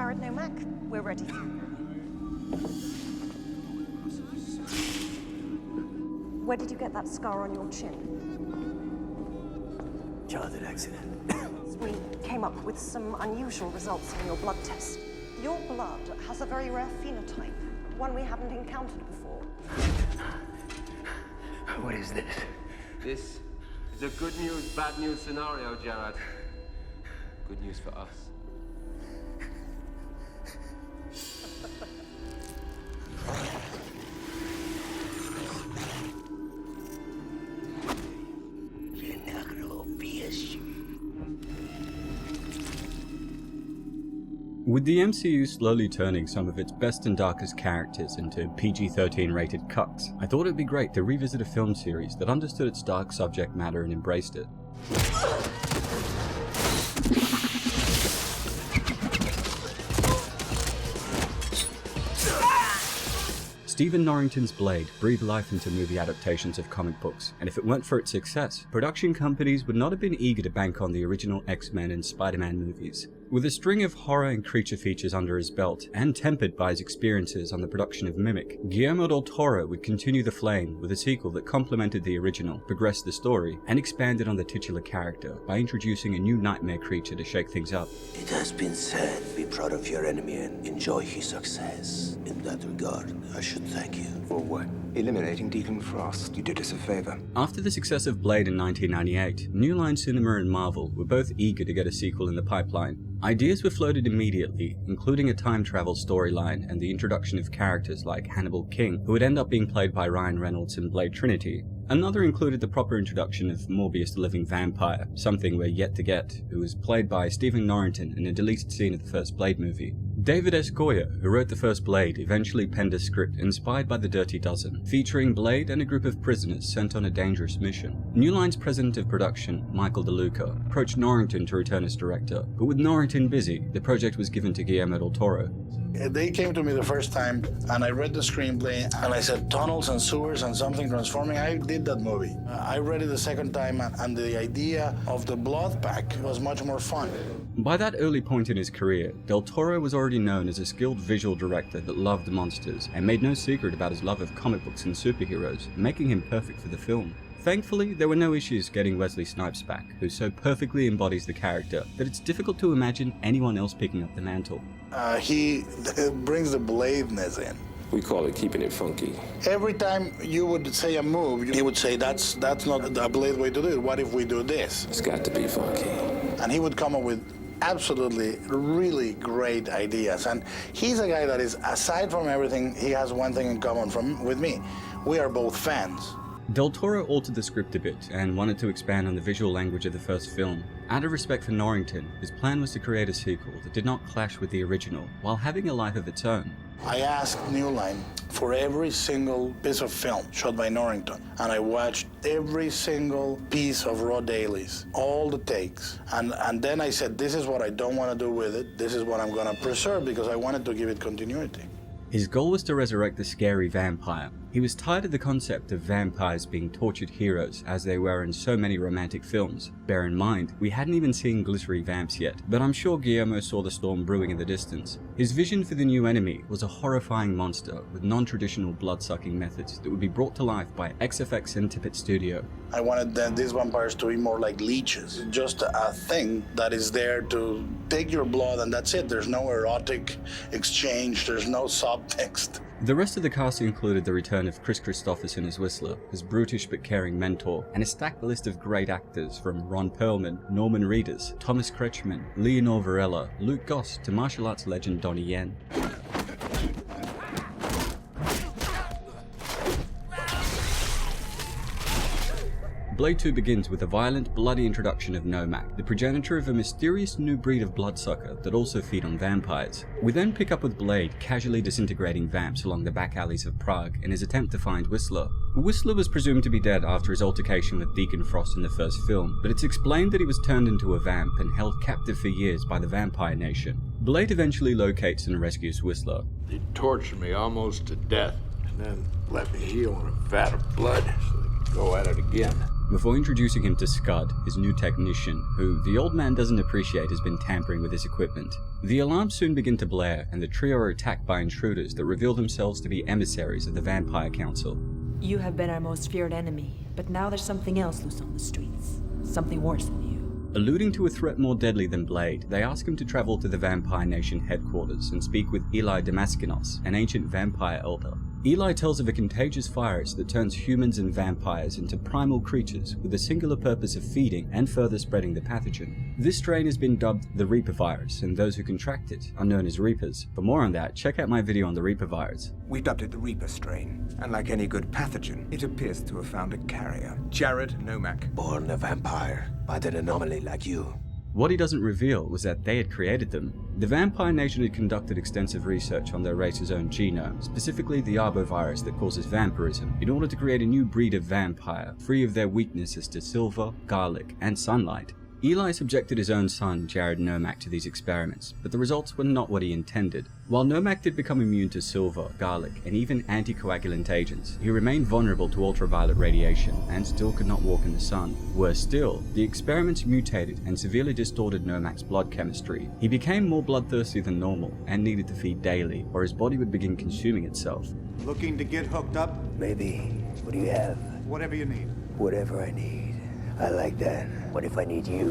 Jared Nomak. We're ready. Where did you get that scar on your chin? Childhood accident. We came up with some unusual results in your blood test. Your blood has a very rare phenotype, one we haven't encountered before. What is this? This is a good news, bad news scenario, Jared. Good news for us. With the MCU slowly turning some of its best and darkest characters into PG-13 rated cucks, I thought it'd be great to revisit a film series that understood its dark subject matter and embraced it. Stephen Norrington's Blade breathed life into movie adaptations of comic books, and if it weren't for its success, production companies would not have been eager to bank on the original X-Men and Spider-Man movies. With a string of horror and creature features under his belt, and tempered by his experiences on the production of Mimic, Guillermo del Toro would continue the flame with a sequel that complemented the original, progressed the story, and expanded on the titular character by introducing a new nightmare creature to shake things up. It has been said, be proud of your enemy and enjoy his success. In that regard, I should thank you. For what? Eliminating Deacon Frost. You did us a favor. After the success of Blade in 1998, New Line Cinema and Marvel were both eager to get a sequel in the pipeline. Ideas were floated immediately, including a time travel storyline and the introduction of characters like Hannibal King, who would end up being played by Ryan Reynolds in Blade Trinity. Another included the proper introduction of Morbius the Living Vampire, something we're yet to get, who was played by Stephen Norrington in a deleted scene of the first Blade movie. David S. Goyer, who wrote the first Blade, eventually penned a script inspired by The Dirty Dozen, featuring Blade and a group of prisoners sent on a dangerous mission. New Line's president of production, Michael DeLuca, approached Norrington to return as director, but with Norrington busy, the project was given to Guillermo del Toro. They came to me the first time, and I read the screenplay, and I said, tunnels and sewers and something transforming. I did that movie. I read it the second time, and the idea of the blood pack was much more fun. By that early point in his career, Del Toro was already known as a skilled visual director that loved monsters, and made no secret about his love of comic books and superheroes, making him perfect for the film. Thankfully, there were no issues getting Wesley Snipes back, who so perfectly embodies the character that it's difficult to imagine anyone else picking up the mantle. He brings the bladeness in. We call it keeping it funky. Every time you would say a move, he would say, that's not a Blade way to do it. What if we do this? It's got to be funky. And he would come up with absolutely really great ideas. And he's a guy that is, aside from everything, he has one thing in common with me. We are both fans. Del Toro altered the script a bit and wanted to expand on the visual language of the first film. Out of respect for Norrington, his plan was to create a sequel that did not clash with the original, while having a life of its own. I asked New Line for every single piece of film shot by Norrington, and I watched every single piece of raw dailies, all the takes, and then I said, this is what I don't want to do with it, this is what I'm going to preserve, because I wanted to give it continuity. His goal was to resurrect the scary vampire. He was tired of the concept of vampires being tortured heroes as they were in so many romantic films. Bear in mind, we hadn't even seen glittery vamps yet, but I'm sure Guillermo saw the storm brewing in the distance. His vision for the new enemy was a horrifying monster with non-traditional blood-sucking methods that would be brought to life by XFX and Tippett Studio. I wanted these vampires to be more like leeches, just a thing that is there to take your blood and that's it. There's no erotic exchange, there's no subtext. The rest of the cast included the return of Chris Christopherson as Whistler, his brutish but caring mentor, and a stacked list of great actors from Ron Perlman, Norman Reedus, Thomas Kretschmann, Leonor Varela, Luke Goss to martial arts legend Donnie Yen. Blade 2 begins with a violent, bloody introduction of Nomak, the progenitor of a mysterious new breed of bloodsucker that also feed on vampires. We then pick up with Blade casually disintegrating vamps along the back alleys of Prague in his attempt to find Whistler. Whistler was presumed to be dead after his altercation with Deacon Frost in the first film, but it's explained that he was turned into a vamp and held captive for years by the Vampire Nation. Blade eventually locates and rescues Whistler. They tortured me almost to death, and then let me heal in a vat of blood so they could go at it again. Before introducing him to Scud, his new technician, who the old man doesn't appreciate has been tampering with his equipment. The alarms soon begin to blare, and the trio are attacked by intruders that reveal themselves to be emissaries of the Vampire Council. You have been our most feared enemy, but now there's something else loose on the streets. Something worse than you. Alluding to a threat more deadly than Blade, they ask him to travel to the Vampire Nation headquarters and speak with Eli Damaskinos, an ancient vampire elder. Eli tells of a contagious virus that turns humans and vampires into primal creatures with the singular purpose of feeding and further spreading the pathogen. This strain has been dubbed the Reaper virus, and those who contract it are known as Reapers. For more on that, check out my video on the Reaper virus. We dubbed it the Reaper strain, and like any good pathogen, it appears to have found a carrier. Jared Nomak. Born a vampire, but an anomaly like you. What he doesn't reveal was that they had created them. The Vampire Nation had conducted extensive research on their race's own genome, specifically the arbovirus that causes vampirism, in order to create a new breed of vampire, free of their weaknesses to silver, garlic, and sunlight. Eli subjected his own son, Jared Nomak, to these experiments, but the results were not what he intended. While Nomak did become immune to silver, garlic, and even anticoagulant agents, he remained vulnerable to ultraviolet radiation and still could not walk in the sun. Worse still, the experiments mutated and severely distorted Nomak's blood chemistry. He became more bloodthirsty than normal and needed to feed daily, or his body would begin consuming itself. Looking to get hooked up? Maybe. What do you have? Whatever you need. Whatever I need. I like that. What if I need you?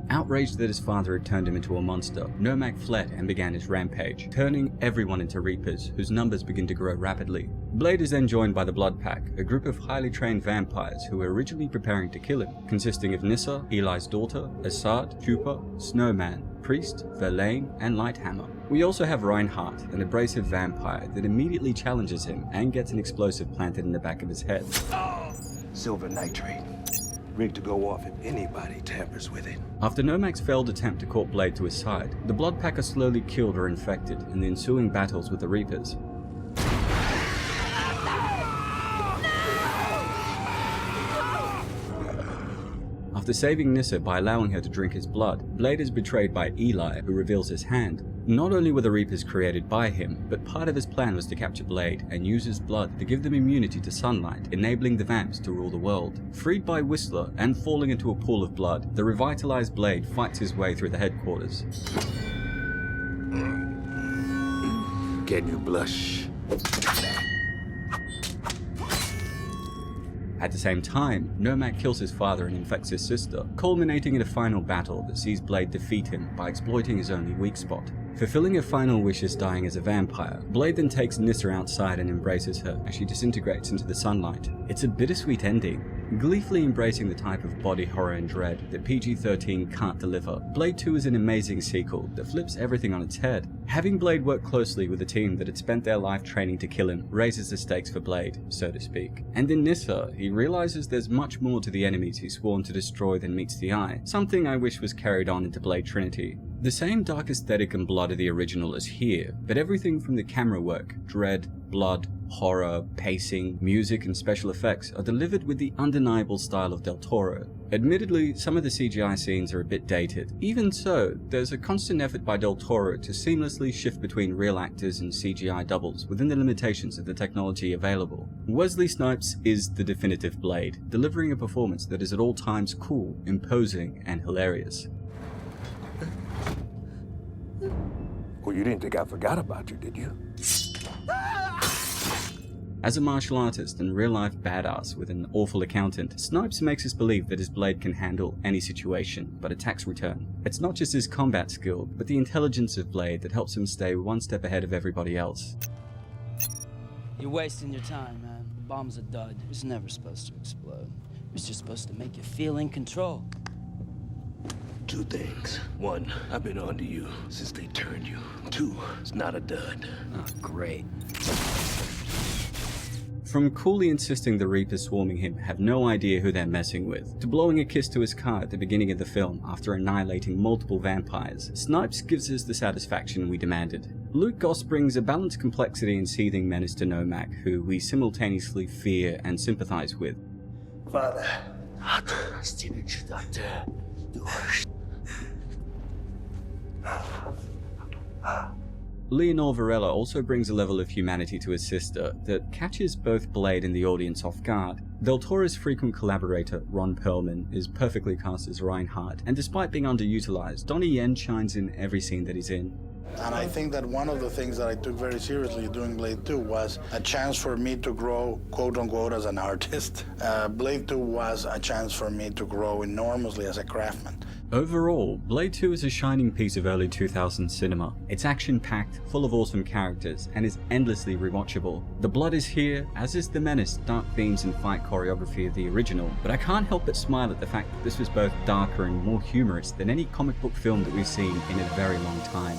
Outraged that his father had turned him into a monster, Nomak fled and began his rampage, turning everyone into Reapers, whose numbers begin to grow rapidly. Blade is then joined by the Blood Pack, a group of highly trained vampires who were originally preparing to kill him, consisting of Nissa, Eli's daughter, Assad, Cooper, Snowman, Priest, Verlaine, and Lighthammer. We also have Reinhardt, an abrasive vampire that immediately challenges him and gets an explosive planted in the back of his head. Silver nitrate. Rigged to go off if anybody tampers with it. After Nomak's failed attempt to court Blade to his side, the Blood Pack are slowly killed or infected in the ensuing battles with the Reapers. After saving Nissa by allowing her to drink his blood, Blade is betrayed by Eli, who reveals his hand. Not only were the Reapers created by him, but part of his plan was to capture Blade and use his blood to give them immunity to sunlight, enabling the vamps to rule the world. Freed by Whistler and falling into a pool of blood, the revitalized Blade fights his way through the headquarters. Can you blush? At the same time, Nomak kills his father and infects his sister, culminating in a final battle that sees Blade defeat him by exploiting his only weak spot. Fulfilling her final wish as dying as a vampire, Blade then takes Nissa outside and embraces her as she disintegrates into the sunlight. It's a bittersweet ending. Gleefully embracing the type of body horror and dread that PG-13 can't deliver, Blade 2 is an amazing sequel that flips everything on its head. Having Blade work closely with a team that had spent their life training to kill him raises the stakes for Blade, so to speak. And in Nissa, he realizes there's much more to the enemies he's sworn to destroy than meets the eye, something I wish was carried on into Blade Trinity. The same dark aesthetic and blood of the original is here, but everything from the camera work, dread, blood, horror, pacing, music, and special effects are delivered with the undeniable style of Del Toro. Admittedly, some of the CGI scenes are a bit dated. Even so, there's a constant effort by Del Toro to seamlessly shift between real actors and CGI doubles within the limitations of the technology available. Wesley Snipes is the definitive Blade, delivering a performance that is at all times cool, imposing, and hilarious. Well, you didn't think I forgot about you, did you? As a martial artist and real-life badass with an awful accountant, Snipes makes us believe that his blade can handle any situation but attacks return. It's not just his combat skill, but the intelligence of Blade that helps him stay one step ahead of everybody else. You're wasting your time, man. The bomb's a dud. It was never supposed to explode. It was just supposed to make you feel in control. Two things. One, I've been on to you since they turned you. Two, it's not a dud. Oh, great. From coolly insisting the Reapers swarming him have no idea who they're messing with, to blowing a kiss to his car at the beginning of the film after annihilating multiple vampires, Snipes gives us the satisfaction we demanded. Luke Goss brings a balanced complexity and seething menace to Nomak, who we simultaneously fear and sympathize with. Father. Leonor Varela also brings a level of humanity to his sister that catches both Blade and the audience off guard. Del Toro's frequent collaborator, Ron Perlman, is perfectly cast as Reinhardt, and despite being underutilized, Donnie Yen shines in every scene that he's in. And I think that one of the things that I took very seriously doing Blade 2 was a chance for me to grow, quote unquote, as an artist. Blade 2 was a chance for me to grow enormously as a craftsman. Overall, Blade 2 is a shining piece of early 2000s cinema. It's action-packed, full of awesome characters, and is endlessly rewatchable. The blood is here, as is the menace, dark themes, and fight choreography of the original, but I can't help but smile at the fact that this was both darker and more humorous than any comic book film that we've seen in a very long time.